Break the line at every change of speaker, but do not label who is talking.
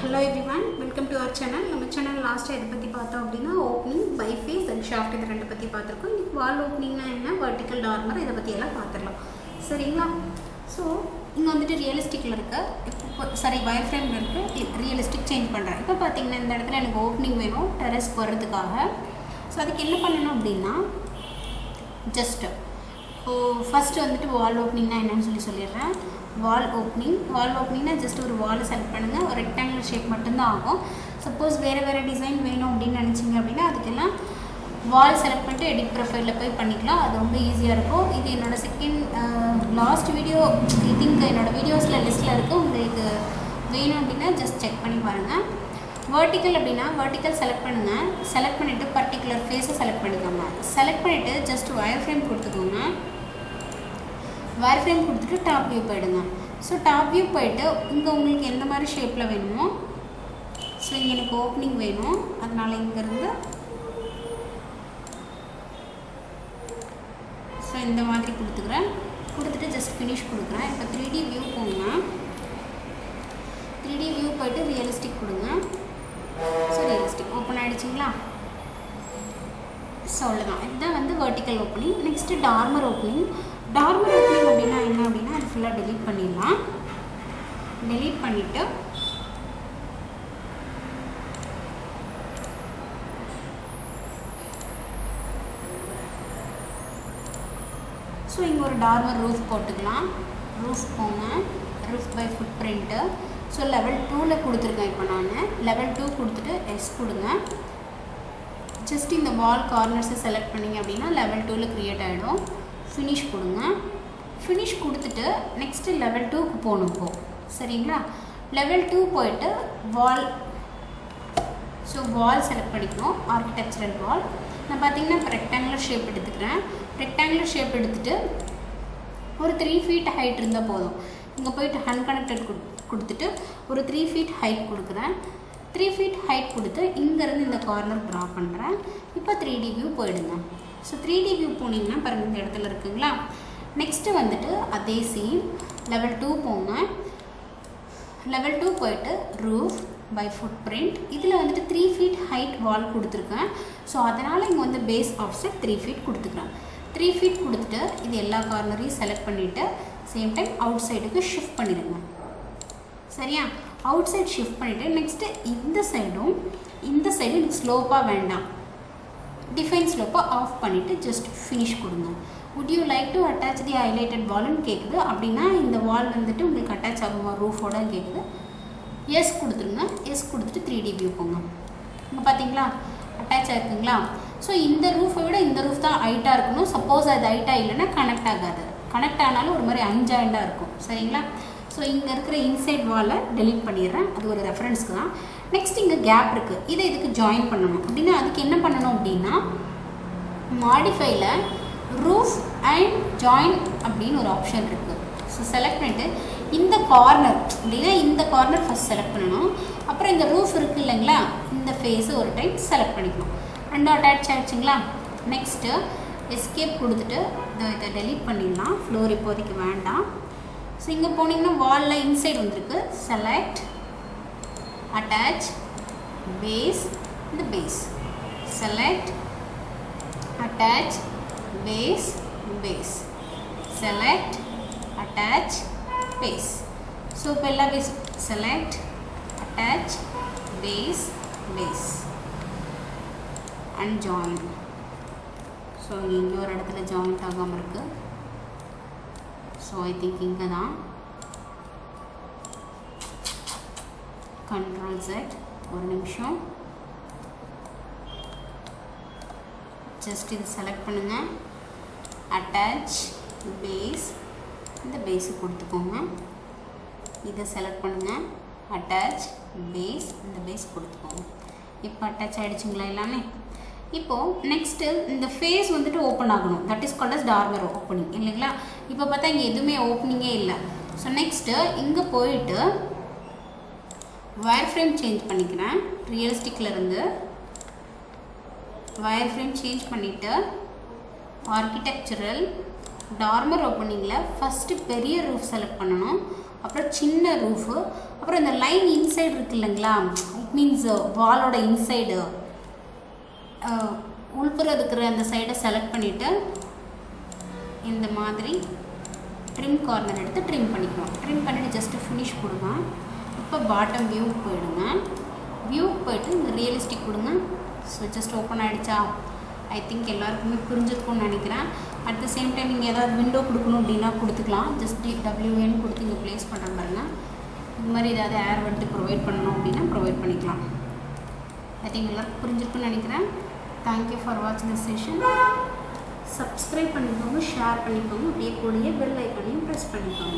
Hello everyone, welcome to our channel. நம்ம channel last இத பத்தி பார்த்தோம் அப்படினா opening, biface and shaft இது ரெண்டு பத்தி பார்த்திருக்கோம். இன்னைக்கு wall openingனா என்ன, vertical dormer இத பத்தி எல்லாம் பார்த்திரலாம். சரிங்களா? சோ இங்க வந்துட்டு ரியலிஸ்டிக்ல இருக்கு. சாரி wireframe இருக்கு. ரியலிஸ்டிக் சேஞ்ச் பண்றேன். இப்போ பாத்தீங்கன்னா இந்த இடத்துல எனக்கு ஓப்பனிங் வேணும் டெரஸ் போறதுக்காக. சோ அதுக்கு என்ன பண்ணனும் அப்படினா just first வந்துட்டு wall openingனா என்னன்னு சொல்லிறேன். wall opening na just ஒரு wall செலக்ட் பண்ணுங்க ஒரு rectangular shape மட்டும் தான் ஆகும் சப்போஸ் வேற டிசைன் வேணும் அப்படி நினைச்சீங்க அப்படினா அதுக்கெல்லாம் wall செலக்ட் பண்ணிட்டு எடிட் ப்ரொஃபைல்ல போய் பண்ணிக்கலாம் அது ரொம்ப ஈஸியா இருக்கும் இது என்னோட second last video I think என்னோட வீடியோஸ்ல லிஸ்ட்ல இருக்கு உங்களுக்கு வேணும் அப்படினா ஜஸ்ட் செக் பண்ணி பாருங்க vertical அப்படினா vertical செலக்ட் பண்ணுங்க செலக்ட் பண்ணிட்டு பர்టిక్యులர் ஃபேஸை செலக்ட் பண்ணிக்கோங்க செலக்ட் பண்ணிட்டு ஜஸ்ட் wireframe கொடுத்துக்கோங்க wireframe கொடுத்துட்டு டாப் வியூ போய்டுங்க சோ டாப் வியூ போய்ட்டு இங்க உங்களுக்கு எந்த மாதிரி ஷேப்ல வேணுமோ சோ இங்க எனக்கு ஓப்பனிங் வேணும் அதனால இங்க இருந்து சோ இந்த மாதிரி கொடுத்துக்கறேன் கொடுத்துட்டு ஜஸ்ட் finish கொடுக்கறேன் இப்போ 3D வியூ போங்க 3D வியூ போய்ட்டு ரியலிஸ்டிக் கொடுங்க சோ ரியலிஸ்டிக் ஓபன் ஆயிடுச்சுங்களா சோ அவ்வளவுதான் இதுதான் வந்து vertical opening next dormer opening அப்படினா என்ன அப்படினா அது ஃபுல்லா delete பண்ணிடலாம் delete பண்ணிட்டு சோ இங்க ஒரு dormer roof போட்டுக்கலாம் roof போங்க roof by footprint so level 2 ல கொடுத்திருக்கேன் இப்போ நான் level 2 கொடுத்துட்டு s கொடுங்க just இந்த wall corners செலக்ட் பண்ணீங்க அப்படினா level 2 ல கிரியேட் ஆயிடும் finish கொடுங்க finish கொடுத்துட்டு next level 2 க்கு போணும் போ சரிங்களா level 2 போய்ட்டு wall சோ wall செலக்ட் பண்ணிக்கணும் architectural wall நான் பாத்தீங்கன்னா rectangular shape எடுத்துக்கறேன் rectangular shape எடுத்துட்டு ஒரு 3 feet height இருந்தா போதும் இங்க போய்ட்டு unconnected கொடுத்துட்டு ஒரு 3 feet height கொடுக்கறேன் 3 feet height கொடுத்து இங்க இருந்து இந்த கார்னர் டிரா பண்றேன் இப்போ 3D view போய்டுங்க so 3D view போனீங்கன்னா பாருங்க இந்த இடத்துல இருக்குங்களா நெக்ஸ்ட் வந்துட்டு அதே சேம் level 2 போங்க level 2 போய்ட்டு roof by footprint இதுல வந்துட்டு 3 feet height wall கொடுத்திருக்கேன் சோ அதனால இங்க வந்து base offset 3 feet கொடுத்துக்கறேன் 3 feet கொடுத்துட்டு இது எல்லா கார்னரையும் செலக்ட் பண்ணிட்டு சேம் டைம் அவுட் சைடுக்கு ஷிஃப்ட் பண்ணிடுங்க சரியா அவுட் சைடு ஷிஃப்ட் பண்ணிட்டு நெக்ஸ்ட் இந்த சைடு ஸ்லோப்பா வேண்டாம் define slope ஆஃப் பண்ணிட்டு just finish கொடுங்க would you like to attach the highlighted wall ன்னு கேக்குது அப்படினா இந்த wall வந்துட்டு உங்களுக்கு அட்டாச் ஆகுமா roof ஓட கேக்குது yes கொடுத்துருங்க yes கொடுத்துட்டு 3D view போங்க இங்க பாத்தீங்களா அட்டாச் ஆயிருக்குங்களா சோ இந்த ரூஃபை விட இந்த ரூஃப் தான் ஹைட்டா இருக்கணும் சப்போஸ் அது ஹைட்டா இல்லனா கனெக்ட் ஆகாது கனெக்ட் ஆனாலும் ஒரு மாதிரி அன்ஜாயிண்டா இருக்கும் சரிங்களா சோ இங்க இருக்கிற இன்சைட் வாலை delete பண்ணிடுறேன் அது ஒரு ரெஃபரன்ஸ்க்கு தான் நெக்ஸ்ட் இங்க கேப் இருக்கு இதை இதுக்கு ஜாயின் பண்ணனும் அப்படினா அதுக்கு என்ன பண்ணனும் அப்படினா மாடிஃபைல ரூஃப் அண்ட் ஜாயின் அப்படின ஒரு ஆப்ஷன் இருக்கு சோ செலக்ட் பண்ணிட்டு இந்த கார்னர் அப்படினா இந்த கார்னர் ஃபர்ஸ்ட் செலக்ட் பண்ணனும் அப்புறம் இந்த ரூஃப் இருக்கு இல்லங்களா இந்த ஃபேஸ் ஒரு டைம் செலக்ட் பண்ணிக்கணும் அண்ட் அட்டாச் ஆயிடுச்சுங்களா நெக்ஸ்ட் எஸ்கேப் கொடுத்துட்டு இத delete பண்ணிடலாம் ஃப்ளோர் இப்போதைக்கு வேண்டாம் சோ இங்க போனீங்கன்னா வால்ல இன்சைட் வந்திருக்கு select attach base the base select attach base select attach base so pella base select attach base and join so இங்க ஒரு இடத்துல ஜாயின்ட் ஆகாம இருக்கு so I think இங்க தான் Control Z ஒரு நிமிஷம் just இது செலக்ட் பண்ணுங்க attach base இந்த பேஸ் கொடுத்துக்கோங்க இத செலக்ட் பண்ணுங்க attach base இந்த பேஸ் கொடுத்துக்கோங்க இப்போ அட்டாச் ஆயிடுச்சுங்களா எல்லாமே இப்போ நெக்ஸ்ட் இந்த ஃபேஸ் வந்துட்டு ஓபன் ஆகணும் that is called as dormer opening இல்லைங்களா இப்போ பார்த்தா இங்க எதுமே ஓபனிங்கே இல்ல சோ நெக்ஸ்ட் இங்க போயிட்டு wireframe change பண்ணிக்கிறேன் ரியலிஸ்டிக்ல இருந்து wireframe change பண்ணிட்டு architectural dormer openingல first பெரிய roof select பண்ணனும் அப்புறம் சின்ன ரூஃபு, அப்புறம் இந்த லைன் இன்சைடு இருக்குது இல்லைங்களா, இட் மீன்ஸ் வாலோட இன்சைடு உள்புற இருக்கிற அந்த சைடை செலக்ட் பண்ணிவிட்டு இந்த மாதிரி ட்ரிம் கார்னர் எடுத்து ட்ரிம் பண்ணிக்குவோம். ட்ரிம் பண்ணிவிட்டு ஜஸ்ட்டு ஃபினிஷ் கொடுங்க. இப்போ பாட்டம் வியூவுக்கு போயிடுங்க. வியூவுக்கு போய்ட்டு இந்த ரியலிஸ்டிக் கொடுங்க. ஸோ ஜஸ்ட் ஓப்பன் ஆகிடுச்சா? ஐ திங்க் எல்லாருக்குமே புரிஞ்சிருக்கும்னு நினைக்கிறேன். அட் த சேம் டைம் நீங்கள் ஏதாவது விண்டோ கொடுக்கணும் அப்படின்னா கொடுத்துக்கலாம். ஜஸ்ட் WN கொடுத்து இங்கே ப்ளேஸ் பண்ணுற பாருங்க. இது மாதிரி ஏதாவது ஏர் வந்து ப்ரொவைட் பண்ணணும் அப்படின்னா ப்ரொவைட் பண்ணிக்கலாம். ஐ திங்க் எல்லாருக்கும் புரிஞ்சிருக்குன்னு நினைக்கிறேன். தேங்க்யூ ஃபார் வாட்சிங் திஸ் செஷன். சப்ஸ்கிரைப் பண்ணிக்கோங்க, ஷேர் பண்ணிக்கோங்க, அப்படியே கூடிய பெல் ஐக்கானையும் ப்ரெஸ் பண்ணிக்கோங்க.